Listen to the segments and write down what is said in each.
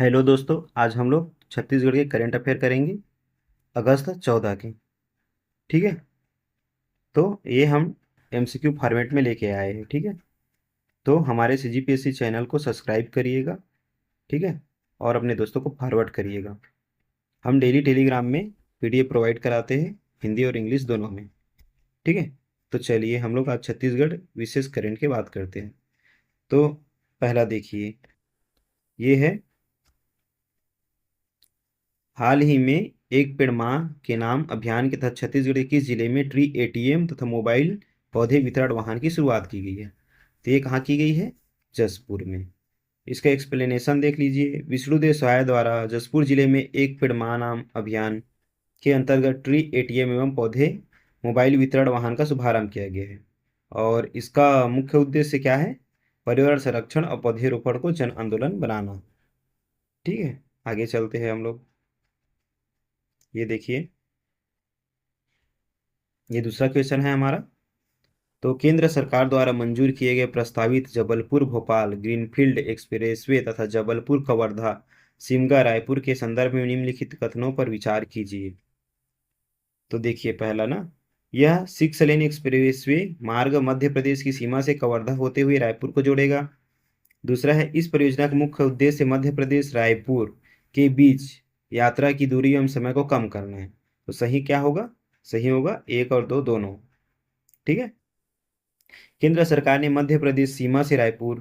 Hello दोस्तों, आज हम लोग छत्तीसगढ़ के करंट अफेयर करेंगे अगस्त 14 के। ठीक है। तो ये हम एमसीक्यू फॉर्मेट में लेके आए हैं। ठीक है। तो हमारे सीजीपीएससी चैनल को सब्सक्राइब करिएगा। ठीक है। और अपने दोस्तों को फॉरवर्ड करिएगा। हम डेली टेलीग्राम में पीडीएफ प्रोवाइड कराते हैं, हिंदी और इंग्लिश दोनों में। ठीक है। तो चलिए हम लोग आज छत्तीसगढ़ विशेष करंट की बात करते हैं। तो पहला देखिए, ये है हाल ही में एक पेड़ मां के नाम अभियान के तहत छत्तीसगढ़ के किस जिले में ट्री एटीएम तथा मोबाइल पौधे वितरण वाहन की शुरुआत की गई है? तो ये कहाँ की गई है? जसपुर में। इसका एक्सप्लेनेशन देख लीजिए। विष्णुदेव सहाय द्वारा जसपुर जिले में एक पेड़ मां नाम अभियान के अंतर्गत ट्री एटीएम एवं पौधे मोबाइल वितरण वाहन का शुभारंभ किया गया है। और इसका मुख्य उद्देश्य क्या है? पर्यावरण संरक्षण और पौधेरोपण को जन आंदोलन बनाना। ठीक है। आगे चलते हैं हम लोग। ये देखिए, ये दूसरा क्वेश्चन है हमारा। तो केंद्र सरकार द्वारा मंजूर किए गए प्रस्तावित जबलपुर भोपाल ग्रीनफील्ड एक्सप्रेसवे तथा जबलपुर कवर्धा सिमगा रायपुर के संदर्भ में निम्नलिखित कथनों पर विचार कीजिए। तो देखिए, पहला ना, यह 6 लेन एक्सप्रेसवे मार्ग मध्य प्रदेश की सीमा से कवर्धा होते हुए रायपुर को जोड़ेगा। दूसरा है, इस परियोजना का मुख्य उद्देश्य मध्य प्रदेश रायपुर के बीच यात्रा की दूरी एवं समय को कम करना है। तो सही क्या होगा? सही होगा एक और दो दोनों। ठीक है। केंद्र सरकार ने मध्य प्रदेश सीमा से रायपुर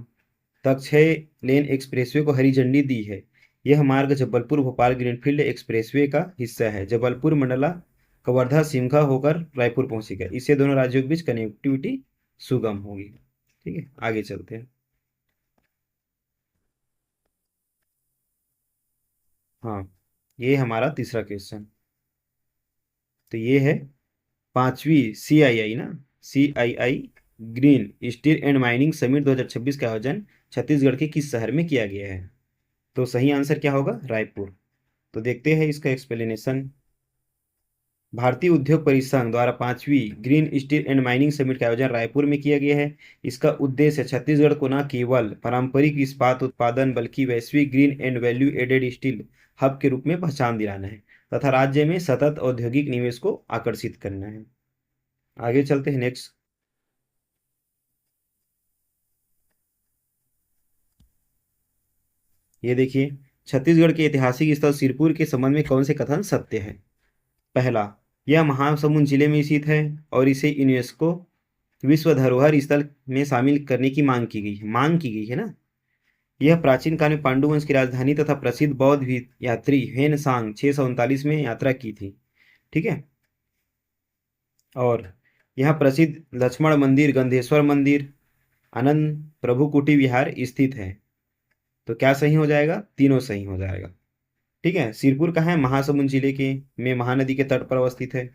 तक 6 लेन एक्सप्रेसवे को हरी झंडी दी है। यह मार्ग जबलपुर भोपाल ग्रीनफील्ड एक्सप्रेसवे का हिस्सा है। जबलपुर मंडला कवर्धा सिमगा होकर रायपुर पहुंचेगा। इससे दोनों राज्यों के बीच कनेक्टिविटी सुगम होगी। ठीक है, आगे चलते हैं। हाँ, ये हमारा तीसरा क्वेश्चन। तो ये है 5वीं CII ना, CII green steel and mining summit 2026 का आयोजन छत्तीसगढ़ के किस शहर में किया गया है? तो सही आंसर क्या होगा? रायपुर। तो देखते हैं इसका एक्सप्लेनेशन। भारतीय उद्योग परिसंघ द्वारा 5वीं green steel and mining summit का आयोजन रायपुर में किया गया है। इसका उद्देश्य छत्तीसगढ़ को न केवल पारंपरिक इस्पात उत्पादन बल्कि वैश्विक green and value added steel hub के रूप में पहचान दिलाना है तथा राज्य में सतत औद्योगिक निवेश को आकर्षित करना है। आगे चलते हैं नेक्स्ट। ये देखिए, छत्तीसगढ़ के ऐतिहासिक स्थल सिरपुर के संबंध में कौन से कथन सत्य है? पहला, यह महासमुंद जिले में स्थित है और इसे यूनेस्को विश्व धरोहर स्थल में शामिल करने की मांग की गई है ना। यह प्राचीन काल में पांडु वंश की राजधानी तथा प्रसिद्ध बौद्ध यात्री हेन सांग 639 में यात्रा की थी। ठीक है। और यहाँ प्रसिद्ध लक्ष्मण मंदिर, गंधेश्वर मंदिर, आनंद प्रभु कुटी विहार स्थित है। तो क्या सही हो जाएगा? तीनों सही हो जाएगा। ठीक है। सिरपुर कहाँ है? महासमुंद जिले के में महानदी के तट पर अवस्थित है।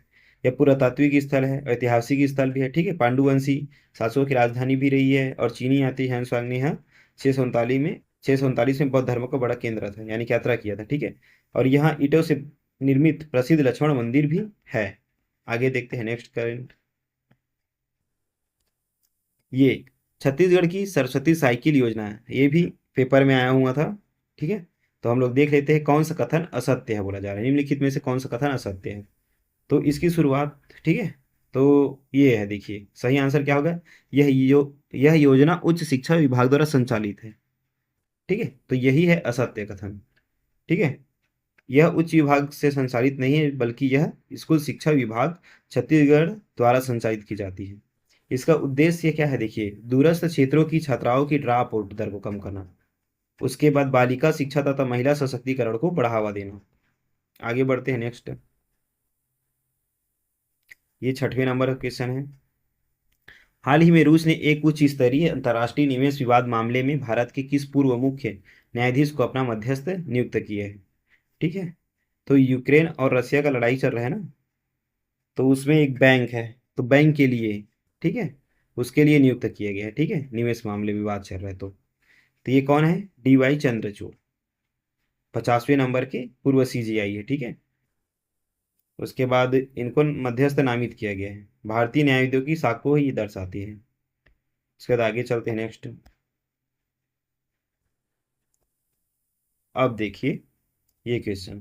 यह पुरातात्विक स्थल है, ऐतिहासिक स्थल भी है। ठीक है। पांडुवंशी शासकों की राजधानी भी रही है। और चीनी यात्री ह्वेनसांग ने यहाँ 639 में बौद्ध धर्म का बड़ा केंद्र था, यानी कि यात्रा किया था। ठीक है। और यहाँ ईंटों से निर्मित प्रसिद्ध लक्ष्मण मंदिर भी है। आगे देखते हैं नेक्स्ट करंट। ये छत्तीसगढ़ की सरस्वती साइकिल योजना है, ये भी पेपर में आया हुआ था। ठीक है। तो हम लोग देख लेते हैं कौन सा कथन असत्य है बोला जा रहा है। निम्नलिखित में से कौन सा कथन असत्य है? तो इसकी शुरुआत, ठीक है, तो ये है। देखिए, सही आंसर क्या होगा? यह योजना उच्च शिक्षा विभाग द्वारा संचालित है। ठीक है। तो यही है असत्य कथन। ठीक है। यह उच्च विभाग से संचालित नहीं है, बल्कि यह स्कूल शिक्षा विभाग छत्तीसगढ़ द्वारा संचालित की जाती है। इसका उद्देश्य क्या है? देखिए, दूरस्थ क्षेत्रों की छात्राओं की ड्रॉप आउट दर को कम करना। उसके बाद बालिका शिक्षा तथा महिला सशक्तिकरण को बढ़ावा देना। आगे बढ़ते हैं नेक्स्ट। ये 6वें नंबर का क्वेश्चन है। हाल ही में रूस ने एक उच्च स्तरीय अंतर्राष्ट्रीय निवेश विवाद मामले में भारत के किस पूर्व मुख्य न्यायाधीश को अपना मध्यस्थ नियुक्त किया है? ठीक है। तो यूक्रेन और रशिया का लड़ाई चल रहा है ना, तो उसमें एक बैंक है, तो बैंक के लिए, ठीक है, उसके लिए नियुक्त किया गया है। ठीक है। निवेश मामले विवाद चल रहा है तो ये कौन है? DY चंद्रचूड़। 50वें नंबर के पूर्व CGI है। ठीक है। उसके बाद इनको मध्यस्थ नामित किया गया है। भारतीय न्यायविदों की साख को ही दर्शाती है। उसके बाद आगे चलते हैं नेक्स्ट। अब देखिए ये क्वेश्चन,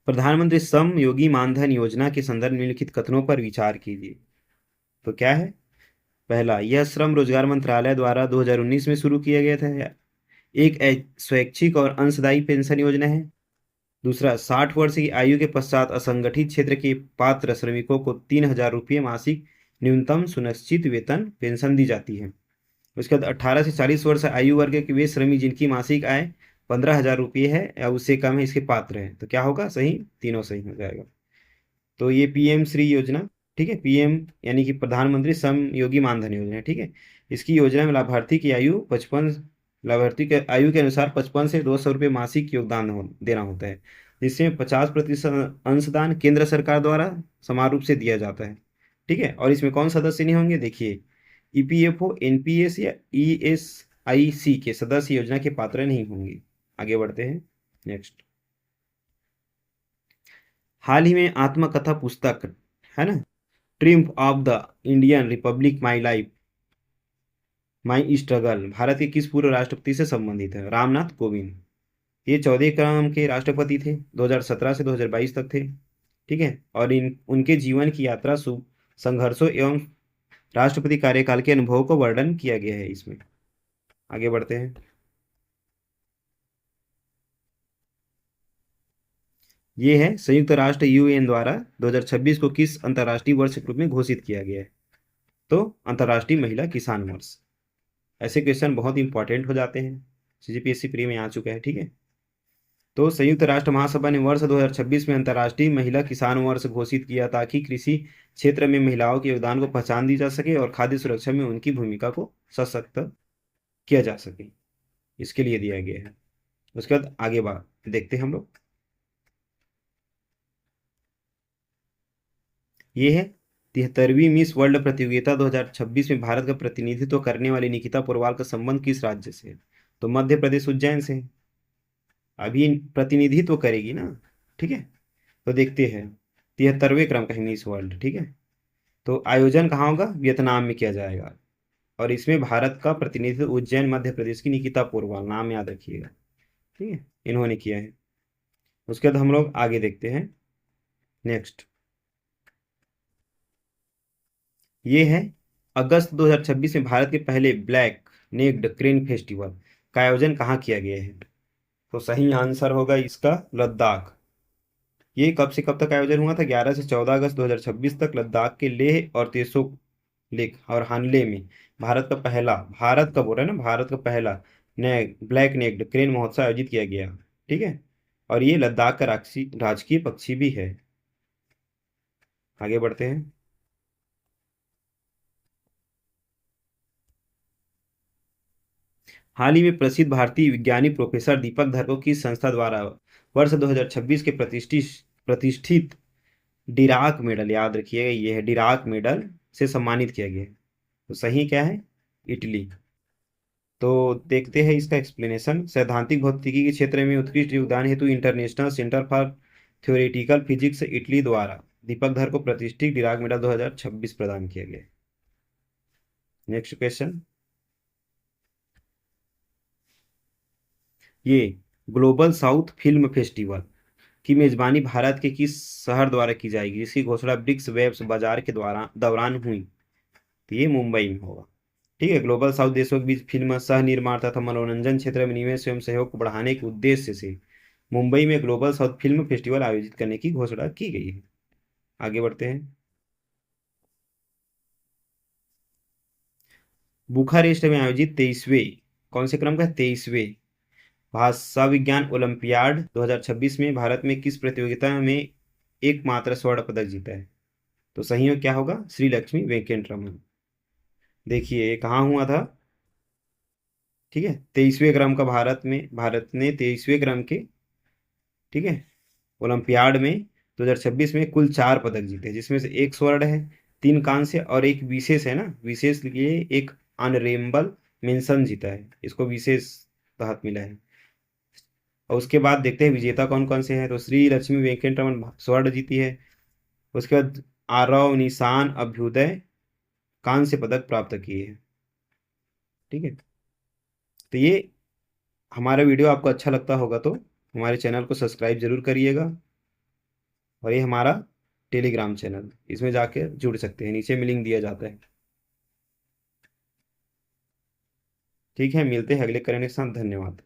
प्रधानमंत्री श्रम योगी मानधन योजना के संदर्भ में निम्नलिखित कथनों पर विचार कीजिए। तो क्या है? पहला, यह श्रम रोजगार मंत्रालय द्वारा 2019 में शुरू किया गया था। एक स्वैच्छिक और अंशदायी पेंशन योजना है। दूसरा, 60 वर्ष की आयु के पश्चात असंगठित क्षेत्र के पात्र श्रमिकों को 3,000 रुपये मासिक न्यूनतम सुनिश्चित वेतन पेंशन दी जाती है। उसके बाद 18 से 40 वर्ष आयु वर्ग के वे श्रमिक जिनकी मासिक आय 15,000 रुपये है या उससे कम है, इसके पात्र हैं। तो क्या होगा? सही, तीनों सही हो जाएगा। तो ये पीएम श्री योजना, ठीक है, पीएम यानी कि प्रधानमंत्री श्रम योगी मानधन योजना, ठीक है। इसकी योजना में लाभार्थी की आयु 55, लाभार्थी के आयु के अनुसार 55 से 200 रुपये मासिक योगदान देना होता है, जिसमें 50% अंशदान केंद्र सरकार द्वारा समान रूप से दिया जाता है, ठीक है। और इसमें कौन सदस्य नहीं होंगे? देखिए, ईपीएफओ, एनपीएस या ईएसआईसी के सदस्य योजना के पात्र नहीं होंगे। आगे बढ़ते हैं, नेक्स्ट। हाल ही में आत्मकथा पुस्तक है ना, triumph of the Indian Republic, my life my struggle, Bharat के किस पूर्व राष्ट्रपति से संबंधित है? रामनाथ कोविंद। ये 14 क्रम के राष्ट्रपति थे, 2017 से 2022 तक थे, ठीक है। और इन उनके जीवन की यात्रा संघर्षों एवं राष्ट्रपति कार्यकाल के अनुभवों को वर्णन किया गया है इसमें। आगे बढ़ते हैं। ये है संयुक्त राष्ट्र यूएन द्वारा 2026 को किस अंतर्राष्ट्रीय वर्ष के रूप में घोषित किया गया है? तो अंतर्राष्ट्रीय महिला किसान वर्ष। ऐसे क्वेश्चन बहुत इंपॉर्टेंट हो जाते हैं, सीजीपीएससी प्री में आ चुका है, ठीक है। तो संयुक्त राष्ट्र महासभा ने वर्ष 2026 में अंतर्राष्ट्रीय महिला किसान वर्ष घोषित किया ताकि कृषि क्षेत्र में महिलाओं के योगदान को पहचान दी जा सके और खाद्य सुरक्षा में उनकी भूमिका को सशक्त किया जा सके, इसके लिए दिया गया है। उसके बाद आगे बात देखते हैं हम लोग। ये है 73वीं मिस वर्ल्ड प्रतियोगिता 2026 में भारत का प्रतिनिधित्व करने वाली निकिता पोरवाल का संबंध किस राज्य से है? तो मध्य प्रदेश, उज्जैन से। अभी प्रतिनिधित्व करेगी ना, ठीक है। तो देखते हैं, 73वें क्रम का है मिस वर्ल्ड, ठीक है। तो आयोजन कहाँ होगा? वियतनाम में किया जाएगा। और इसमें भारत का प्रतिनिधित्व उज्जैन मध्य प्रदेश की निकिता पोरवाल, नाम याद रखिएगा, ठीक है, इन्होंने किया है। उसके बाद हम लोग आगे देखते हैं, नेक्स्ट। ये है अगस्त 2026 में भारत के पहले ब्लैक नेक्ड क्रेन फेस्टिवल का आयोजन कहाँ किया गया है? तो सही आंसर होगा इसका लद्दाख। ये कब से कब तक आयोजन हुआ था? 11 से 14 अगस्त 2026 तक लद्दाख के लेह और तेसोक लेक और हानले में भारत का बोल रहा है ना, भारत का पहला ब्लैक नेक्ड क्रेन महोत्सव आयोजित किया गया, ठीक है। और ये लद्दाख का राजकीय पक्षी भी है। आगे बढ़ते हैं। हाल ही में प्रसिद्ध भारतीय विज्ञानी प्रोफेसर दीपक धर को किस संस्था द्वारा वर्ष 2026 के प्रतिष्ठित डिराक मेडल, याद रखिएगा ये है डिराक मेडल, से सम्मानित किया गया है? तो सही क्या है? इटली। तो देखते हैं इसका एक्सप्लेनेशन। सैद्धांतिक भौतिकी के क्षेत्र में उत्कृष्ट योगदान हेतु international centre for theoretical physics Italy द्वारा दीपक धर को प्रतिष्ठित डिराक मेडल 2026 प्रदान किया गया। Next question. ये ग्लोबल साउथ फिल्म फेस्टिवल की मेजबानी भारत के किस शहर द्वारा की जाएगी, जिसकी घोषणा ब्रिक्स वेब बाजार के दौरान हुई? तो ये मुंबई में होगा, ठीक है। ग्लोबल साउथ देशों के बीच फिल्म सह निर्माण तथा मनोरंजन क्षेत्र में निवेश एवं सहयोग को बढ़ाने के उद्देश्य से मुंबई में ग्लोबल साउथ फिल्म फेस्टिवल आयोजित करने की घोषणा की गई है। आगे बढ़ते हैं। बुखारेस्ट में आयोजित 23वें, कौन से क्रम का? 23वें भाषा विज्ञान ओलंपियाड 2026 में भारत में किस प्रतियोगिता में एकमात्र स्वर्ण पदक जीता है? तो सही हो क्या होगा? श्री लक्ष्मी वेंकटरमन। देखिए ये कहाँ हुआ था, ठीक है, 23वें क्रम का, भारत ने 23वें क्रम के, ठीक है, ओलंपियाड में 2026 में कुल 4 पदक जीते, जिसमें से एक स्वर्ण है, 3 कांस्य और एक विशेष है ना, विशेष लिए एक ऑनरेबल मेंशन जीता है, इसको विशेष तहत मिला है। और उसके बाद देखते हैं विजेता कौन कौन से हैं। तो श्री लक्ष्मी वेंकटरमन स्वर्ण जीती है। उसके बाद आरव निशान अभ्युदय कांस्य पदक प्राप्त किए हैं, ठीक है। तो ये हमारा वीडियो आपको अच्छा लगता होगा तो हमारे चैनल को सब्सक्राइब ज़रूर करिएगा। और ये हमारा टेलीग्राम चैनल, इसमें जाके जुड़ सकते हैं, नीचे में लिंक दिया जाता है। ठीक है, मिलते हैं अगले करंट के साथ। धन्यवाद।